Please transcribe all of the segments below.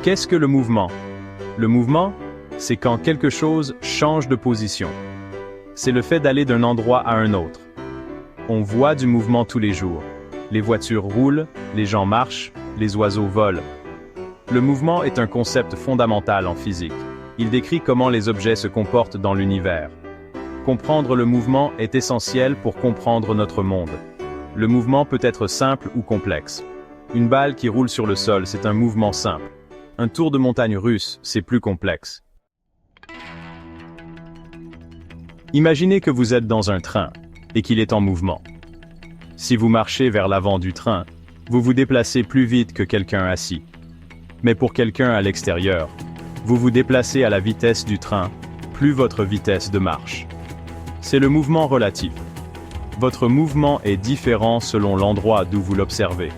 Qu'est-ce que le mouvement? Le mouvement, c'est quand quelque chose change de position. C'est le fait d'aller d'un endroit à un autre. On voit du mouvement tous les jours. Les voitures roulent, les gens marchent, les oiseaux volent. Le mouvement est un concept fondamental en physique. Il décrit comment les objets se comportent dans l'univers. Comprendre le mouvement est essentiel pour comprendre notre monde. Le mouvement peut être simple ou complexe. Une balle qui roule sur le sol, c'est un mouvement simple. Un tour de montagne russe, c'est plus complexe. Imaginez que vous êtes dans un train et qu'il est en mouvement. Si vous marchez vers l'avant du train, vous vous déplacez plus vite que quelqu'un assis. Mais pour quelqu'un à l'extérieur, vous vous déplacez à la vitesse du train, plus votre vitesse de marche. C'est le mouvement relatif. Votre mouvement est différent selon l'endroit d'où vous l'observez.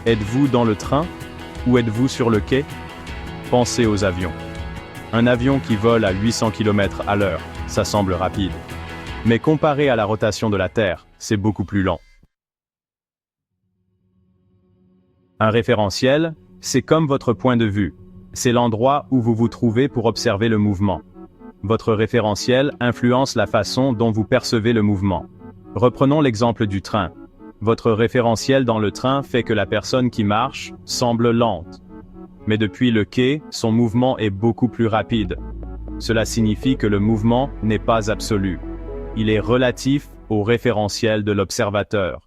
Êtes-vous dans le train ou êtes-vous sur le quai? Pensez aux avions. Un avion qui vole à 800 km/h, ça semble rapide. Mais comparé à la rotation de la Terre, c'est beaucoup plus lent. Un référentiel, c'est comme votre point de vue. C'est l'endroit où vous vous trouvez pour observer le mouvement. Votre référentiel influence la façon dont vous percevez le mouvement. Reprenons l'exemple du train. Votre référentiel dans le train fait que la personne qui marche semble lente. Mais depuis le quai, son mouvement est beaucoup plus rapide. Cela signifie que le mouvement n'est pas absolu. Il est relatif au référentiel de l'observateur.